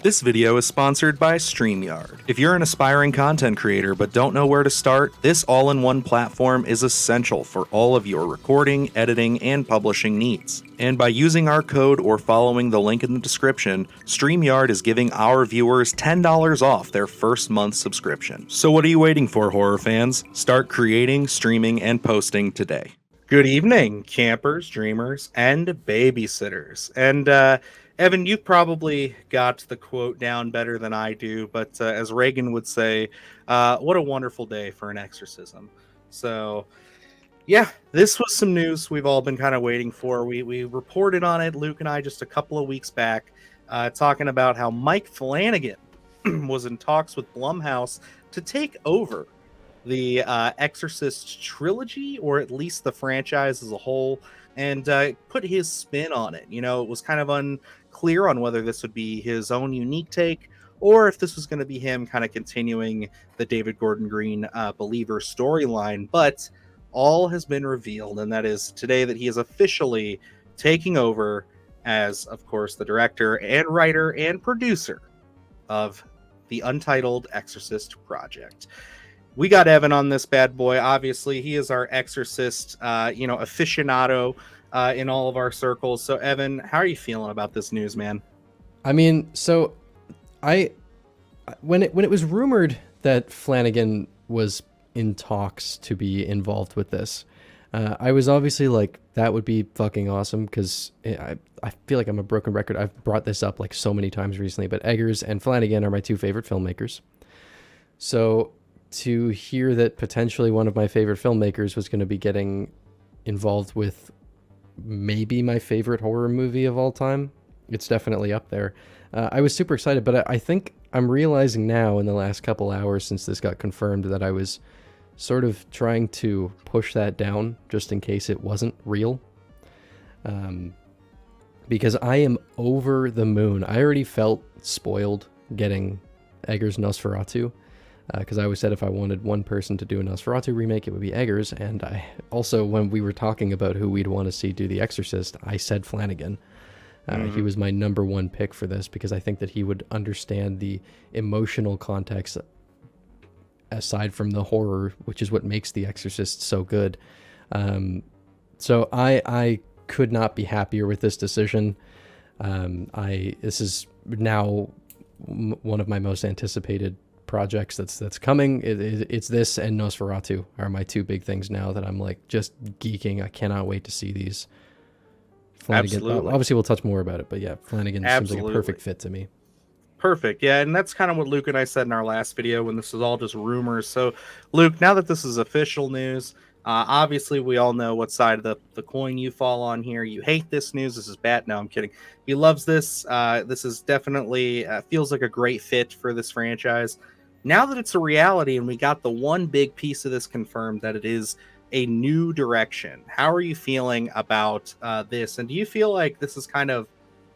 This video is sponsored by StreamYard. If you're an aspiring content creator but don't know where to start, this all-in-one platform is essential for all of your recording, editing, and publishing needs. And by using our code or following the link in the description, StreamYard is giving our viewers $10 off their first month subscription. So what are you waiting for, horror fans? Start creating, streaming, and posting today. Good evening, campers, dreamers, and babysitters. And Evan, you probably got the quote down better than I do, but as Reagan would say, what a wonderful day for an exorcism. So, yeah, this was some news we've all been kind of waiting for. We reported on it, Luke and I, just a couple of weeks back, talking about how Mike Flanagan was in talks with Blumhouse to take over the Exorcist trilogy, or at least the franchise as a whole, and put his spin on it. You know, it was kind of unclear on whether this would be his own unique take or if this was going to be him kind of continuing the David Gordon Green Believer storyline. But all has been revealed, and that is today that he is officially taking over as, of course, the director and writer and producer of the Untitled Exorcist project. We got Evan on this bad boy. Obviously, he is our Exorcist, aficionado in all of our circles. So, Evan, how are you feeling about this news, man? I mean, so when it was rumored that Flanagan was in talks to be involved with this, I was obviously like, that would be fucking awesome, because I feel like I'm a broken record. I've brought this up like so many times recently, but Eggers and Flanagan are my two favorite filmmakers. So to hear that potentially one of my favorite filmmakers was going to be getting involved with maybe my favorite horror movie of all time, it's definitely up there. I was super excited, but I think I'm realizing now in the last couple hours since this got confirmed that I was sort of trying to push that down just in case it wasn't real. Because I am over the moon. I already felt spoiled getting Eggers' Nosferatu. Because I always said if I wanted one person to do a Nosferatu remake, it would be Eggers. And I also, when we were talking about who we'd want to see do The Exorcist, I said Flanagan. He was my number one pick for this, because I think that he would understand the emotional context aside from the horror, which is what makes The Exorcist so good. So I could not be happier with this decision. This is now one of my most anticipated projects that's coming. It's this and Nosferatu are my two big things now that I'm like just geeking. I cannot wait to see these. Flanagan, Absolutely. Obviously we'll touch more about it, but yeah, Flanagan Absolutely. seems like a perfect fit to me. Perfect. Yeah, and that's kind of what Luke and I said in our last video when this was all just rumors. So, Luke, now that this is official news, obviously we all know what side of the coin you fall on here. You hate this news. This is bad. No, I'm kidding. He loves this. This is definitely feels like a great fit for this franchise. Now that it's a reality and we got the one big piece of this confirmed that it is a new direction, how are you feeling about this? And do you feel like this is kind of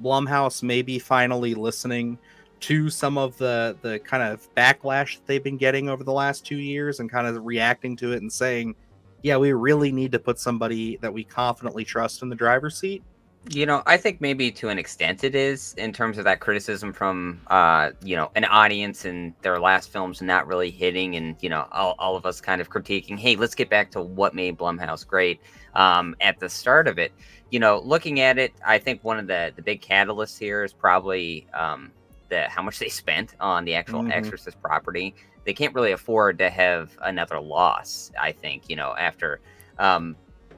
Blumhouse maybe finally listening to some of the kind of backlash that they've been getting over the last 2 years and kind of reacting to it and saying, yeah, we really need to put somebody that we confidently trust in the driver's seat? You know, I think maybe to an extent it is, in terms of that criticism from, an audience and their last films not really hitting, and, all of us kind of critiquing, hey, let's get back to what made Blumhouse great at the start of it. Looking at it, I think one of the big catalysts here is probably how much they spent on the actual Exorcist property. They can't really afford to have another loss, I think, after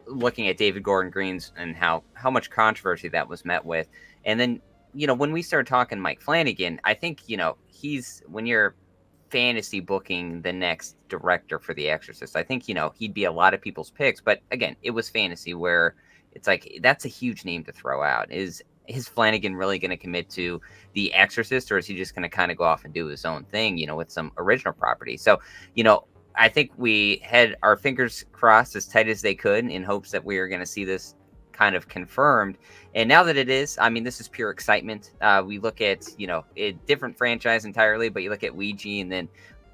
looking at David Gordon Green's and how much controversy that was met with. And then, when we started talking Mike Flanagan, I think, he's, when you're fantasy booking the next director for The Exorcist, I think, he'd be a lot of people's picks. But again, it was fantasy, where it's like, that's a huge name to throw out. Is Flanagan really going to commit to The Exorcist, or is he just going to kind of go off and do his own thing, with some original property? So, I think we had our fingers crossed as tight as they could in hopes that we were going to see this kind of confirmed. And now that it is, I mean, this is pure excitement. We look at, a different franchise entirely, but you look at Ouija and then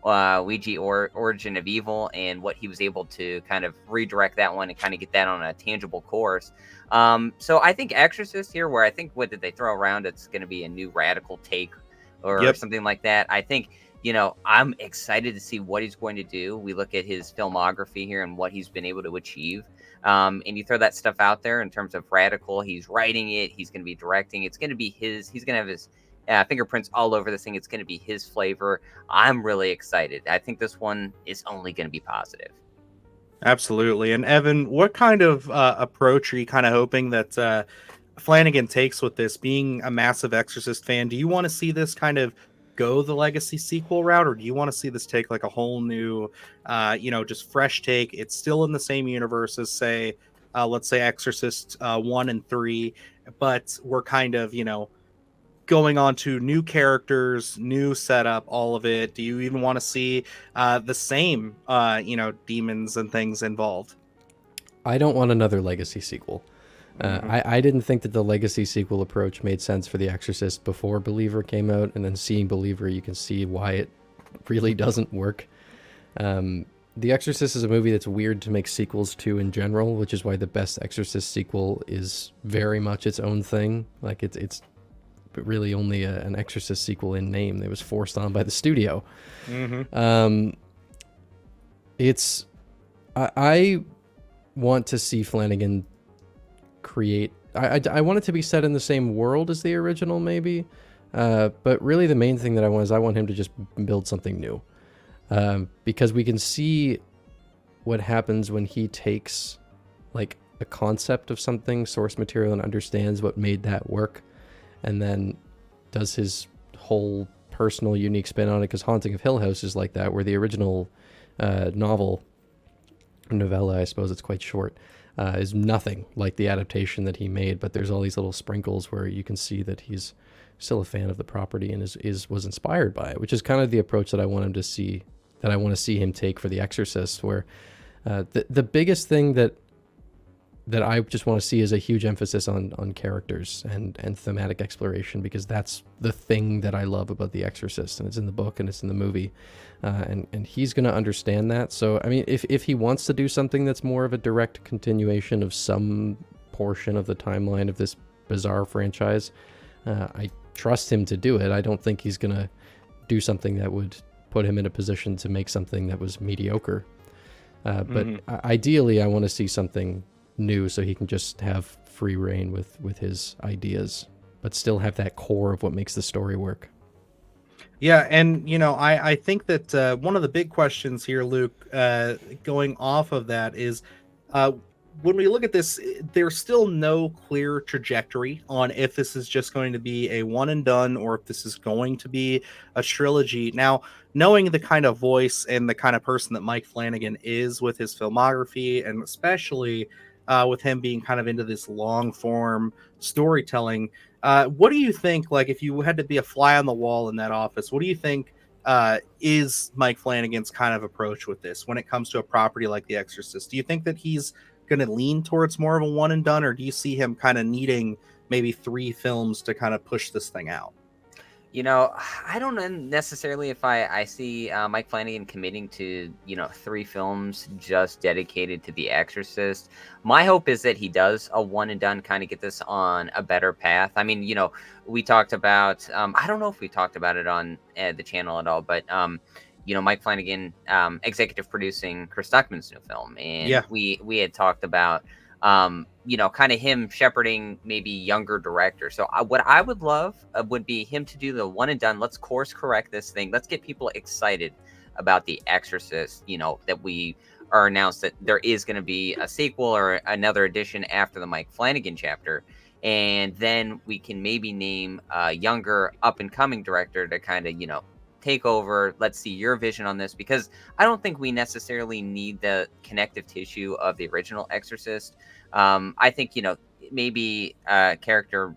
Ouija Origin of Evil, and what he was able to kind of redirect that one and kind of get that on a tangible course. So I think Exorcist here, where I think what did they throw around, it's going to be a new radical take or Yep. something like that. I think, I'm excited to see what he's going to do. We look at his filmography here and what he's been able to achieve. And you throw that stuff out there in terms of radical. He's writing it. He's going to be directing. It's going to be his. He's going to have his fingerprints all over this thing. It's going to be his flavor. I'm really excited. I think this one is only going to be positive. Absolutely. And Evan, what kind of approach are you kind of hoping that Flanagan takes with this? Being a massive Exorcist fan, do you want to see this kind of go the legacy sequel route, or do you want to see this take like a whole new, just fresh take? It's still in the same universe as, say, let's say Exorcist 1 and 3, but we're kind of, going on to new characters, new setup, all of it. Do you even want to see the same, demons and things involved? I don't want another legacy sequel. I didn't think that the legacy sequel approach made sense for The Exorcist before Believer came out, and then seeing Believer, you can see why it really doesn't work. The Exorcist is a movie that's weird to make sequels to in general, which is why the best Exorcist sequel is very much its own thing. Like it's really only an Exorcist sequel in name. It was forced on by the studio. I want to see Flanagan create. I want it to be set in the same world as the original, maybe. But really, the main thing that I want him to just build something new, because we can see what happens when he takes like a concept of something, source material, and understands what made that work, and then does his whole personal unique spin on it. Because Haunting of Hill House is like that, where the original novella, I suppose it's quite short, is nothing like the adaptation that he made, but there's all these little sprinkles where you can see that he's still a fan of the property and was inspired by it, which is kind of the approach that I want him to see, that I want to see him take for The Exorcist, where the biggest thing that I just want to see is a huge emphasis on characters and thematic exploration, because that's the thing that I love about The Exorcist, and it's in the book and it's in the movie, and he's going to understand that. So, I mean, if he wants to do something that's more of a direct continuation of some portion of the timeline of this bizarre franchise, I trust him to do it. I don't think he's going to do something that would put him in a position to make something that was mediocre. But ideally, I want to see something new, so he can just have free reign with his ideas, but still have that core of what makes the story work. Yeah, and I think that one of the big questions here, Luke, going off of that is, when we look at this, there's still no clear trajectory on if this is just going to be a one and done, or if this is going to be a trilogy. Now, knowing the kind of voice and the kind of person that Mike Flanagan is with his filmography, and especially with him being kind of into this long form storytelling, what do you think, like, if you had to be a fly on the wall in that office, what do you think is Mike Flanagan's kind of approach with this when it comes to a property like The Exorcist? Do you think that he's going to lean towards more of a one and done, or do you see him kind of needing maybe 3 films to kind of push this thing out? I don't know necessarily if I see Mike Flanagan committing to 3 films just dedicated to The Exorcist. My hope is that he does a one and done, kind of get this on a better path. I mean, we talked about, I don't know if we talked about it on the channel at all, but Mike Flanagan executive producing Chris Stuckman's new film, and we had talked about kind of him shepherding maybe younger directors. So what I would love would be him to do the one and done. Let's course correct this thing. Let's get people excited about The Exorcist, that we are announced that there is going to be a sequel or another edition after the Mike Flanagan chapter. And then we can maybe name a younger up and coming director to kind of, take over. Let's see your vision on this, because I don't think we necessarily need the connective tissue of the original Exorcist. I think, maybe a character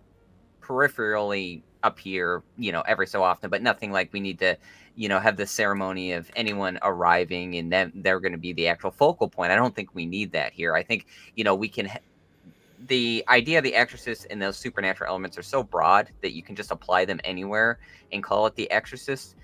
peripherally appear, every so often, but nothing like we need to, have the ceremony of anyone arriving and then they're going to be the actual focal point. I don't think we need that here. I think, we can the idea of The Exorcist and those supernatural elements are so broad that you can just apply them anywhere and call it The Exorcist.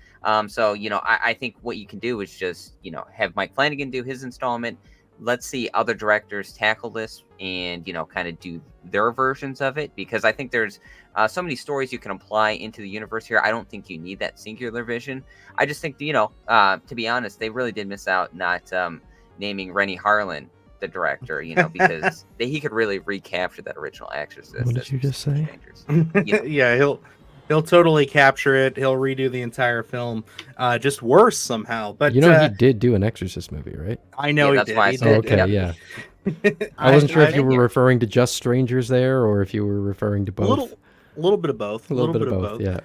So, I think what you can do is just, have Mike Flanagan do his installment, let's see other directors tackle this and, kind of do their versions of it, because I think there's so many stories you can apply into the universe here. I don't think you need that singular vision. I just think, to be honest, they really did miss out not naming Rennie Harlan the director, because he could really recapture that original Exorcist. What did you just say? Yeah, he'll totally capture it. He'll redo the entire film, just worse somehow. But he did do an Exorcist movie, right? I know Yeah, he that's did. why I He said- did. Okay, yeah. I wasn't sure if you I- were referring to just strangers there, or if you were referring to both. A little bit of both. A little bit of both. Yeah.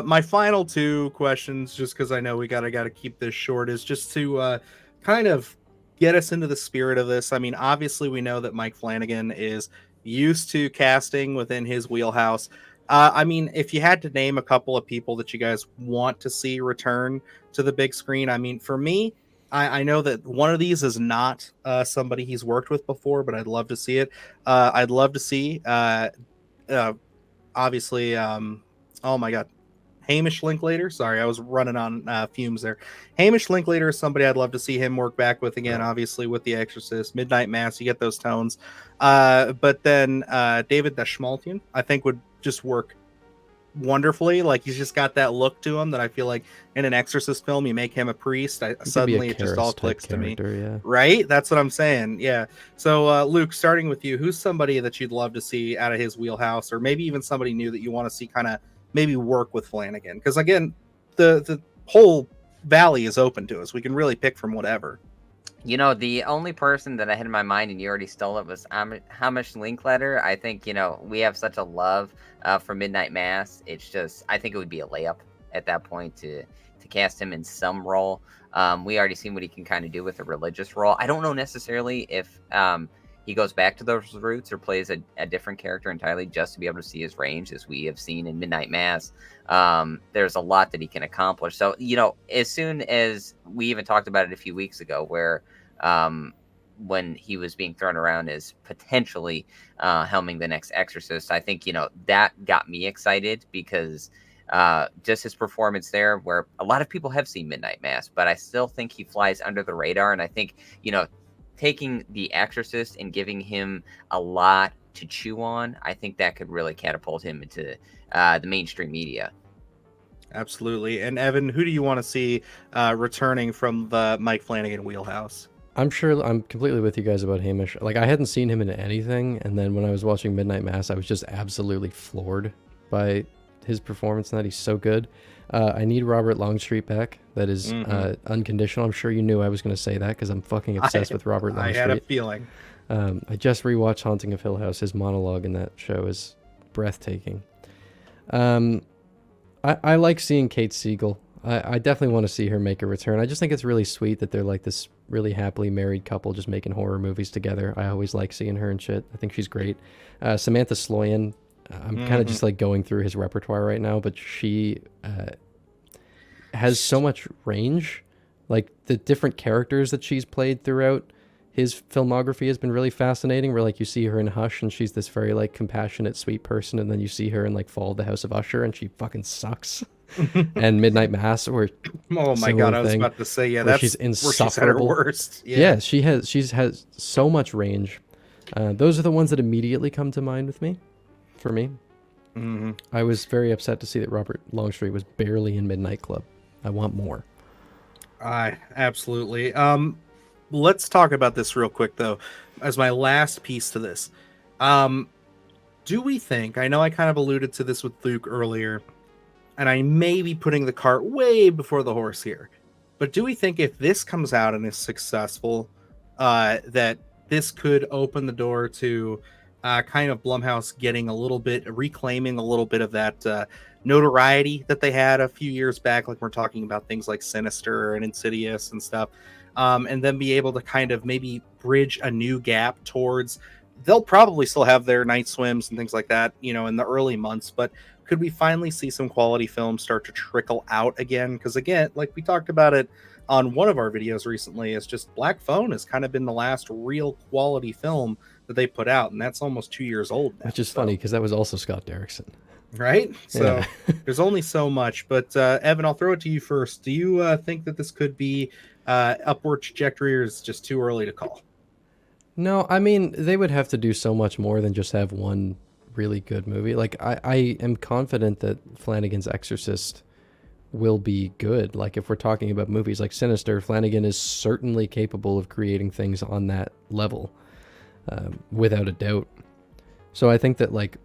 My final two questions, just because I know we gotta keep this short, is just to kind of get us into the spirit of this. I mean, obviously we know that Mike Flanagan is used to casting within his wheelhouse. I mean, if you had to name a couple of people that you guys want to see return to the big screen, I mean, for me, I know that one of these is not somebody he's worked with before, but I'd love to see it. I'd love to see, obviously, oh my God, Hamish Linklater. Sorry, I was running on fumes there. Hamish Linklater is somebody I'd love to see him work back with again, obviously, with The Exorcist, Midnight Mass, you get those tones. But then David Dashmaltian, I think, would just work wonderfully. Like, he's just got that look to him that I feel like in an Exorcist film, you make him a priest, suddenly it just all clicks to me. Yeah. Right? That's what I'm saying. Yeah. So, Luke, starting with you, who's somebody that you'd love to see out of his wheelhouse, or maybe even somebody new that you want to see kind of maybe work with Flanagan? Because again, the whole valley is open to us. We can really pick from whatever. The only person that I had in my mind, and you already stole it, was Hamish Linklater. I think, we have such a love for Midnight Mass. It's just, I think it would be a layup at that point to cast him in some role. We already seen what he can kind of do with a religious role. I don't know necessarily if he goes back to those roots or plays a different character entirely, just to be able to see his range, as we have seen in Midnight Mass. There's a lot that he can accomplish. So, as soon as we even talked about it a few weeks ago, where when he was being thrown around as potentially helming the next Exorcist, I think, that got me excited, because just his performance there, where a lot of people have seen Midnight Mass, but I still think he flies under the radar. And I think, taking The Exorcist and giving him a lot to chew on, I think that could really catapult him into the mainstream media. Absolutely. And Evan, who do you want to see returning from the Mike Flanagan wheelhouse? I'm sure I'm completely with you guys about Hamish. Like, I hadn't seen him in anything, and then when I was watching Midnight Mass, I was just absolutely floored by his performance, and that he's so good. I need Robert Longstreet back. That is unconditional. I'm sure you knew I was going to say that, because I'm fucking obsessed with Robert Longstreet. I had a feeling. I just rewatched Haunting of Hill House. His monologue in that show is breathtaking. I like seeing Kate Siegel. I definitely want to see her make a return. I just think it's really sweet that they're like this really happily married couple just making horror movies together. I always like seeing her and shit. I think she's great. Samantha Sloyan, I'm kind of just like going through his repertoire right now, but she has so much range. Like, the different characters that she's played throughout his filmography has been really fascinating, where like you see her in Hush and she's this very like compassionate, sweet person, and then you see her in like Fall of the House of Usher and she fucking sucks. And Midnight Mass, where oh my God, I was about to say, yeah, that's she's insufferable. Where she's at her worst. Yeah, she has so much range. Those are the ones that immediately come to mind with me. For me, I was very upset to see that Robert Longstreet was barely in Midnight Club. I want more. Absolutely. Let's talk about this real quick, though, as my last piece to this. Do we think, I know I kind of alluded to this with Luke earlier, and I may be putting the cart way before the horse here, but do we think if this comes out and is successful, that this could open the door to kind of Blumhouse getting reclaiming a little bit of that notoriety that they had a few years back, like we're talking about things like Sinister and Insidious and stuff, and then be able to kind of maybe bridge a new gap towards, they'll probably still have their night swims and things like that, in the early months, but could we finally see some quality films start to trickle out again? Because again, like we talked about it on one of our videos recently, is just Black Phone has kind of been the last real quality film that they put out, and that's almost 2 years old now. Which is funny, because that was also Scott Derrickson. Right? So Yeah. there's only so much. But Evan, I'll throw it to you first. Do you think that this could be upward trajectory, or is it just too early to call? No, I mean, they would have to do so much more than just have one really good movie. Like, I am confident that Flanagan's Exorcist will be good. Like, if we're talking about movies like Sinister, Flanagan is certainly capable of creating things on that level, without a doubt. So I think that, like,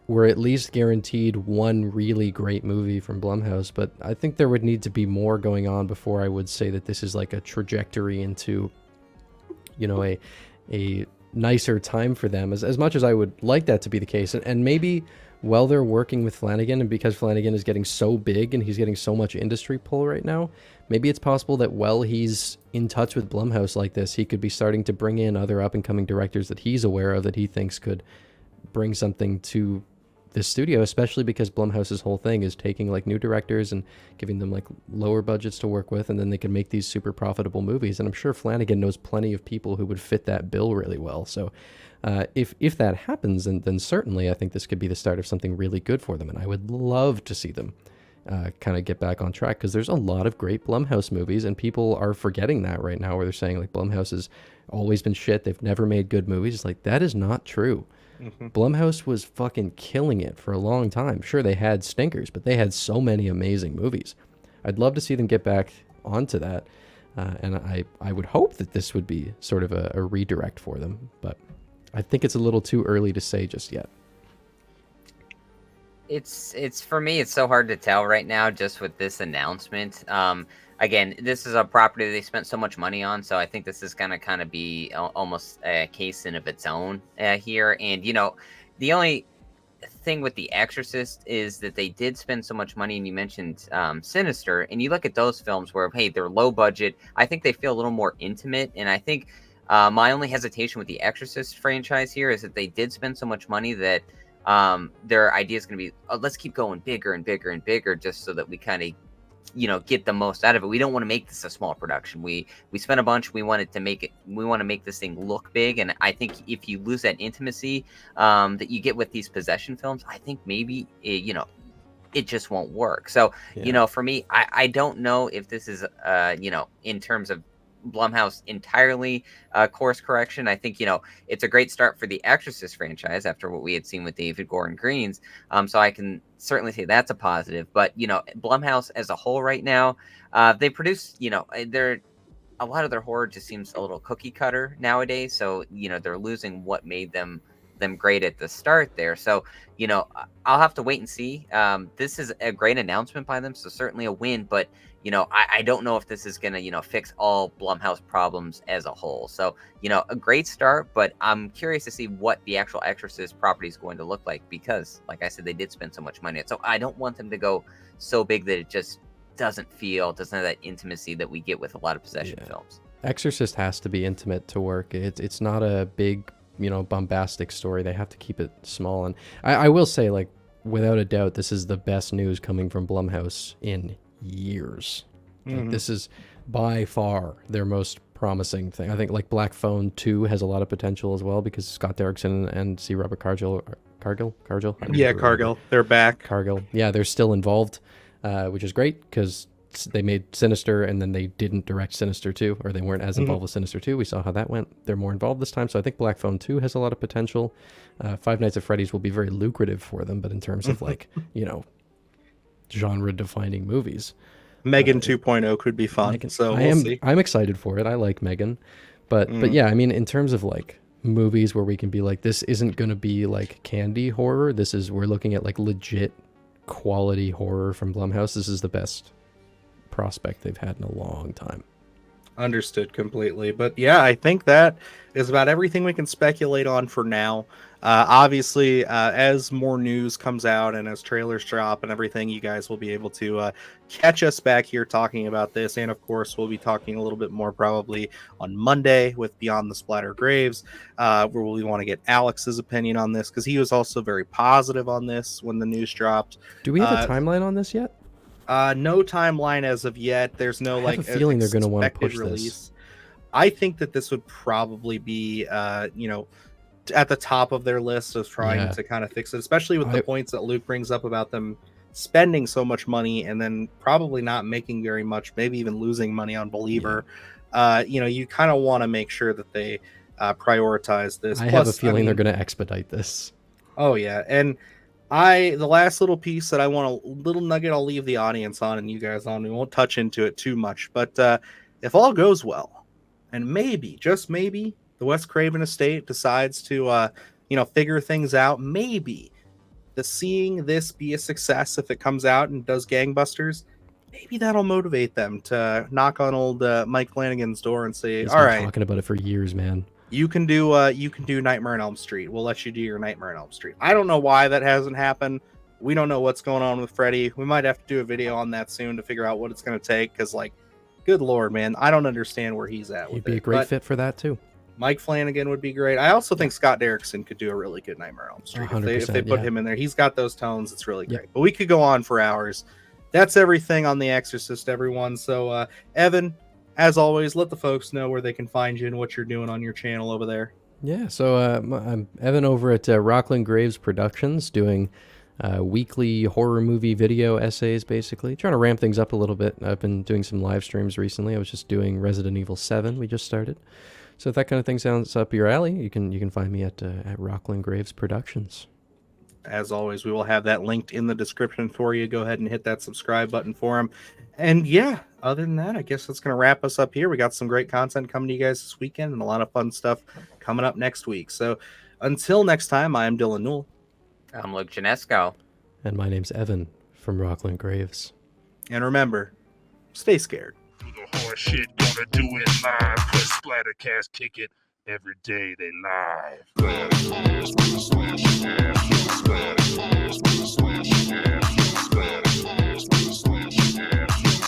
we're at least guaranteed one really great movie from Blumhouse, but I think there would need to be more going on before I would say that this is like a trajectory into, you know, a nicer time for them, as much as I would like that to be the case. And maybe while they're working with Flanagan, and because Flanagan is getting so big and he's getting so much industry pull right now, maybe it's possible that while he's in touch with Blumhouse like this, he could be starting to bring in other up-and-coming directors that he's aware of, that he thinks could bring something to this studio, especially because Blumhouse's whole thing is taking like new directors and giving them like lower budgets to work with, and then they can make these super profitable movies. And I'm sure Flanagan knows plenty of people who would fit that bill really well. So if that happens, then certainly I think this could be the start of something really good for them. And I would love to see them kind of get back on track, because there's a lot of great Blumhouse movies, and people are forgetting that right now, where they're saying like Blumhouse has always been shit, they've never made good movies. It's like, that is not true. Blumhouse was fucking killing it for a long time. Sure, they had stinkers, but they had so many amazing movies. I'd love to see them get back onto that, and I would hope that this would be sort of a redirect for them, but I think it's a little too early to say just yet. It's for me, it's so hard to tell right now just with this announcement. Again, this is a property they spent so much money on, so I think this is gonna kind of be almost a case in of its own here. And you know, the only thing with The Exorcist is that they did spend so much money, and you mentioned Sinister, and you look at those films where, hey, they're low budget. I think they feel a little more intimate, and I think my only hesitation with the Exorcist franchise here is that they did spend so much money that their idea is going to be, let's keep going bigger and bigger and bigger, just so that we kind of, you know, get the most out of it. We don't want to make this a small production. We spent a bunch. We want to make this thing look big. And I think if you lose that intimacy that you get with these possession films, I think maybe it just won't work. So Yeah. you know, for me, I don't know if this is in terms of Blumhouse entirely course correction. I think, you know, it's a great start for the Exorcist franchise after what we had seen with David Gordon Green's. So I can certainly say that's a positive. But, you know, Blumhouse as a whole right now, they produce, you know, a lot of their horror just seems a little cookie cutter nowadays. So, you know, they're losing what made them great at the start there. So, you know, I'll have to wait and see. This is a great announcement by them, so certainly a win. But, you know, I don't know if this is going to, you know, fix all Blumhouse problems as a whole. So, you know, a great start, but I'm curious to see what the actual Exorcist property is going to look like, because, like I said, they did spend so much money. So I don't want them to go so big that it just doesn't have that intimacy that we get with a lot of possession films. Exorcist has to be intimate to work. It's not a big, you know, bombastic story. They have to keep it small. And I will say, like, without a doubt, this is the best news coming from Blumhouse in years. Like, this is by far their most promising thing. I think like Black Phone 2 has a lot of potential as well, because Scott Derrickson and C. Robert Cargill. Yeah, Cargill. They're back. Cargill. Yeah, they're still involved, which is great, because they made Sinister and then they didn't direct Sinister 2, or they weren't as involved with Sinister 2. We saw how that went. They're more involved this time. So I think Black Phone 2 has a lot of potential. Five Nights at Freddy's will be very lucrative for them, but in terms of like, you know, genre defining movies, Megan 2.0 could be fun. So we'll see. I'm excited for it. I like Megan, but yeah, I mean, in terms of like movies where we can be like, this isn't going to be like candy horror. We're looking at like legit quality horror from Blumhouse. This is the best prospect they've had in a long time. Understood completely. But yeah, I think that is about everything we can speculate on for now. Obviously, as more news comes out and as trailers drop and everything, you guys will be able to catch us back here talking about this. And of course, we'll be talking a little bit more probably on Monday with Beyond the Splatter Graves, where we want to get Alex's opinion on this, because he was also very positive on this when the news dropped. Do we have a timeline on this yet? No timeline as of yet. There's no I have a feeling they're going to want to push this. I think that this would probably be, at the top of their list of trying to kind of fix it, especially with the points that Luke brings up about them spending so much money and then probably not making very much, maybe even losing money on Believer. You kind of want to make sure that they prioritize this. I have a feeling they're going to expedite this. Oh yeah, and the last little piece that I want, a little nugget I'll leave the audience on and you guys on. We won't touch into it too much, but if all goes well, and maybe, just maybe, the Wes Craven estate decides to, figure things out, maybe seeing this be a success if it comes out and does gangbusters, maybe that'll motivate them to knock on old Mike Flanagan's door and say, He's all been right, talking about it for years, man. you can do Nightmare on Elm Street. We'll let you do your Nightmare on Elm Street. I don't know why that hasn't happened. We don't know what's going on with Freddy. We might have to do a video on that soon to figure out what it's going to take, because, like, good Lord, man, I don't understand where he's at with He'd be a great fit for that, too. Mike Flanagan would be great. I also think Scott Derrickson could do a really good Nightmare on Elm Street. If they put him in there, he's got those tones. It's really great. But we could go on for hours. That's everything on The Exorcist, everyone. So, Evan, as always, let the folks know where they can find you and what you're doing on your channel over there. Yeah, so I'm Evan over at Rockland Graves Productions, doing weekly horror movie video essays, basically. Trying to ramp things up a little bit. I've been doing some live streams recently. I was just doing Resident Evil 7. We just started. So if that kind of thing sounds up your alley, you can find me at Rockland Graves Productions. As always, we will have that linked in the description for you. Go ahead and hit that subscribe button for him. And yeah, other than that, I guess that's going to wrap us up here. We got some great content coming to you guys this weekend and a lot of fun stuff coming up next week. So until next time, I am Dylan Newell. I'm Luke Janesco. And my name's Evan from Rockland Graves. And remember, stay scared. Do the hard shit, gonna do it live. Cause Splattercast kick it every day they live. Splattercast, Splattercast, Splattercast, Splattercast, Splattercast,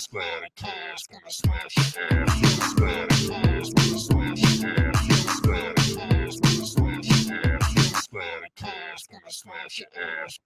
Splattercast, Splattercast, Splattercast, Splattercast, Splattercast, Splattercast, Splattercast, Splattercast,